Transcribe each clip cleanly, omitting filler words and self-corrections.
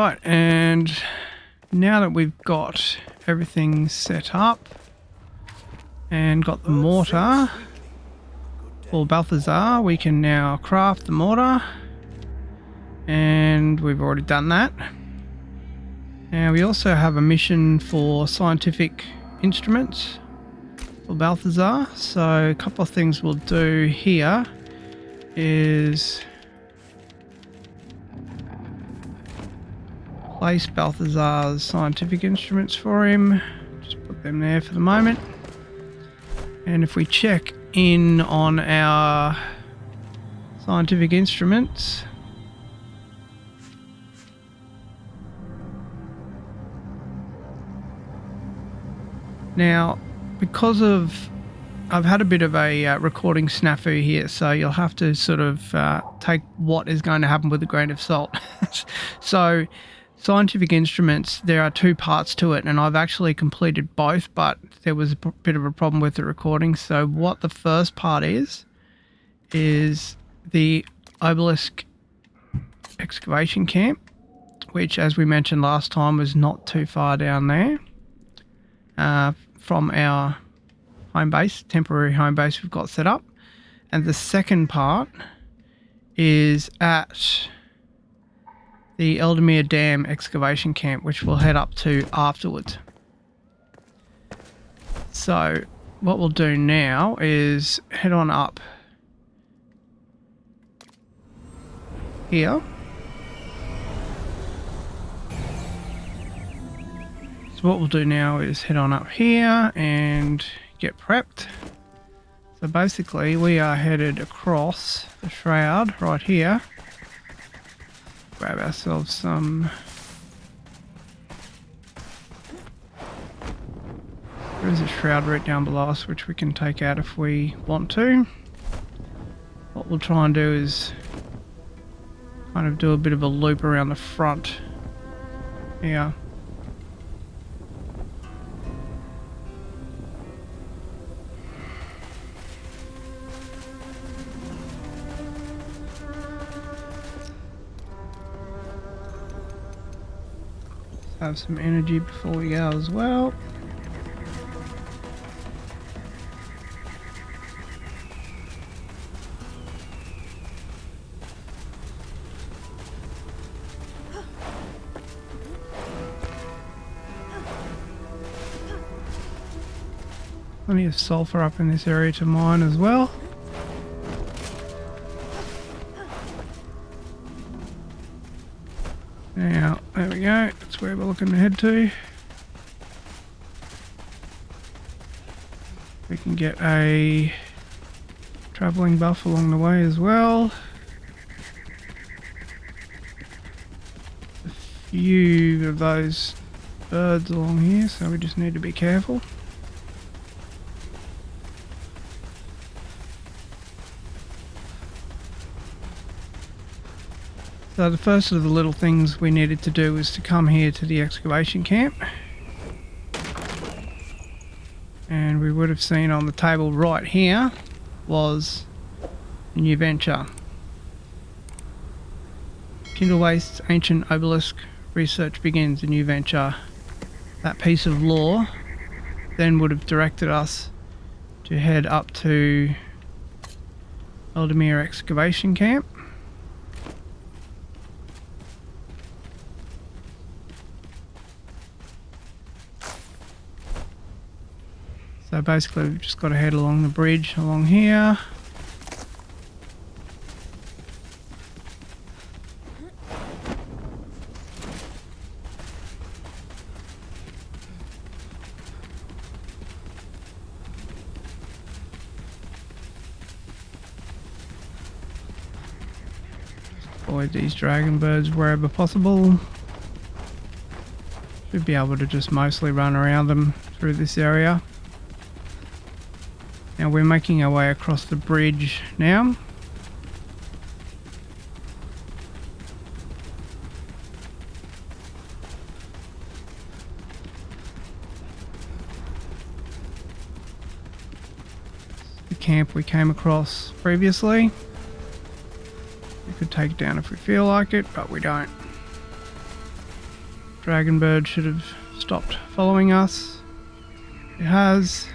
Right, and now that we've got everything set up and got the mortar for Balthazar, we can now craft the mortar, and we've already done that. Now we also have a mission for scientific instruments for Balthazar, so a couple of things we'll do here is place Balthazar's scientific instruments for him. Just put them there for the moment. And if we check in on our scientific instruments, now because of I've had a bit of a recording snafu here, so you'll have to sort of take what is going to happen with a grain of salt. So scientific instruments, there are two parts to it, and I've actually completed both, but there was a bit of a problem with the recording. So what the first part is the Obelisk Excavation camp, which, as we mentioned last time, was not too far down there from our home base, temporary home base we've got set up. And the second part is at the Eldamir Dam excavation camp, which we'll head up to afterwards. So what we'll do now is head on up here. So what we'll do now is head on up here and get prepped. So basically we are headed across the shroud right here. Grab ourselves some. There is a shroud right down below us which we can take out if we want to. What we'll try and do is kind of do a bit of a loop around the front here. Have some energy before we go as well. Plenty of sulfur up in this area to mine as well. Now, there we go, that's where we're looking to head to. We can get a travelling buff along the way as well. A few of those birds along here, so we just need to be careful. So the first of the little things we needed to do was to come here to the excavation camp. And we would have seen on the table right here was a new venture. Kindle Waste's Ancient Obelisk Research begins, a new venture. That piece of lore then would have directed us to head up to Eldamir Excavation Camp. So basically we've just got to head along the bridge along here. Avoid these dragon birds wherever possible. Should be able to just mostly run around them through this area. Now we're making our way across the bridge now. The camp we came across previously. We could take it down if we feel like it, but we don't. Dragon bird should have stopped following us. It has.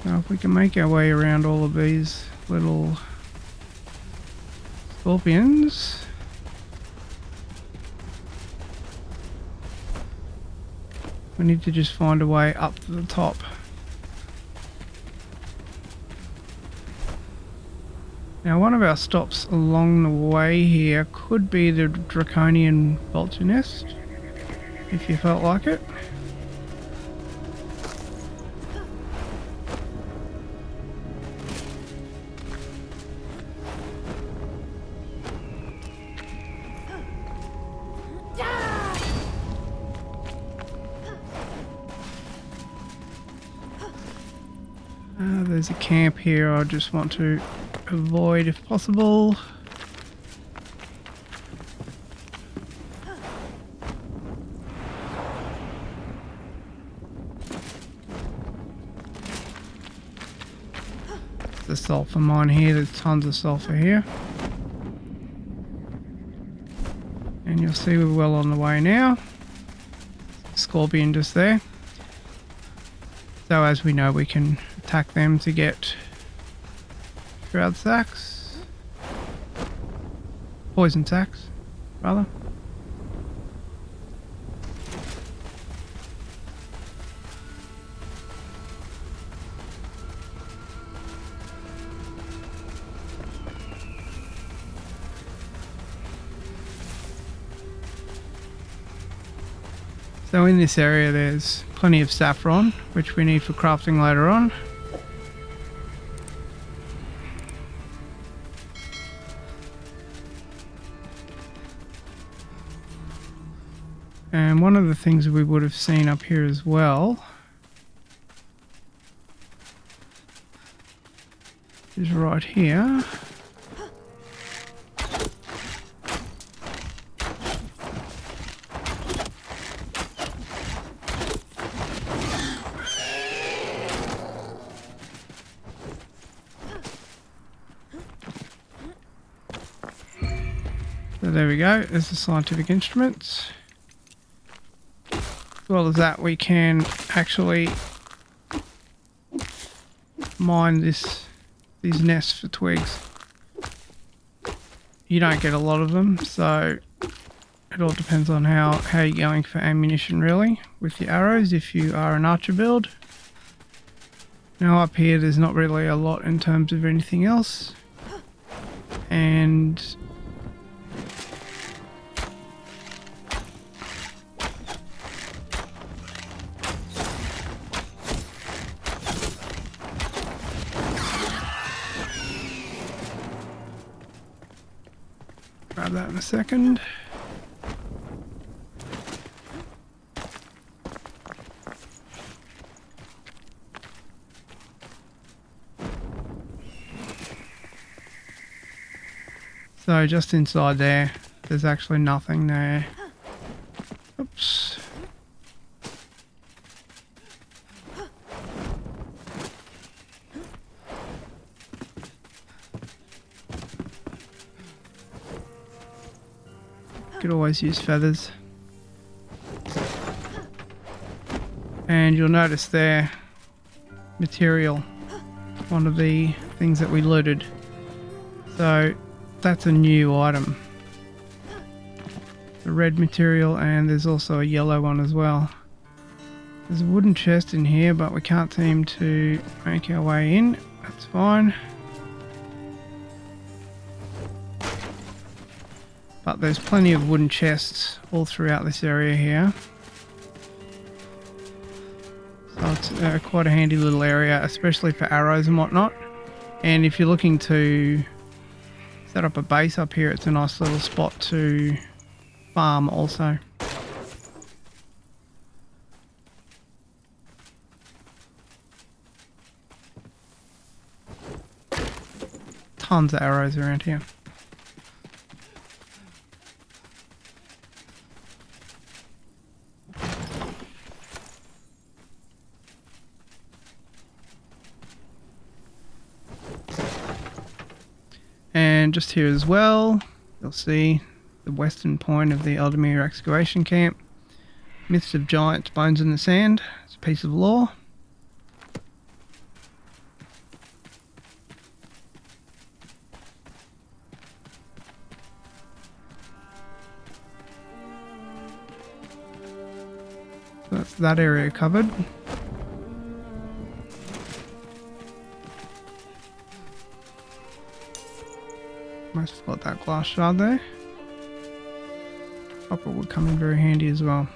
So if we can make our way around all of these little scorpions. We need to just find a way up to the top. Now one of our stops along the way here could be the Draconian Vulture nest, if you felt like it. There's a camp here I just want to avoid if possible. The sulfur mine here, there's tons of sulfur here. And you'll see we're well on the way now. Scorpion just there. So as we know, we can attack them to get shroud sacks. Poison sacks, rather. So in this area there's plenty of saffron, which we need for crafting later on. And one of the things we would have seen up here as well is right here. So there we go, there's the scientific instruments. As well as that, we can actually mine these nests for twigs. You don't get a lot of them, so it all depends on how you're going for ammunition really with your arrows if you are an archer build. Now up here there's not really a lot in terms of anything else. And grab that in a second. So just inside there, there's actually nothing there. Oops. Could always use feathers. And you'll notice there, material, one of the things that we looted. So that's a new item. The red material, and there's also a yellow one as well. There's a wooden chest in here, but we can't seem to make our way in. That's fine. But there's plenty of wooden chests all throughout this area here. So it's quite a handy little area, especially for arrows and whatnot. And if you're looking to set up a base up here, it's a nice little spot to farm also. Tons of arrows around here. And just here as well, you'll see the western point of the Alchemy excavation camp. Myths of giants, bones in the sand. It's a piece of lore. So that's that area covered. Almost got that glass shard there. Copper would come in very handy as well.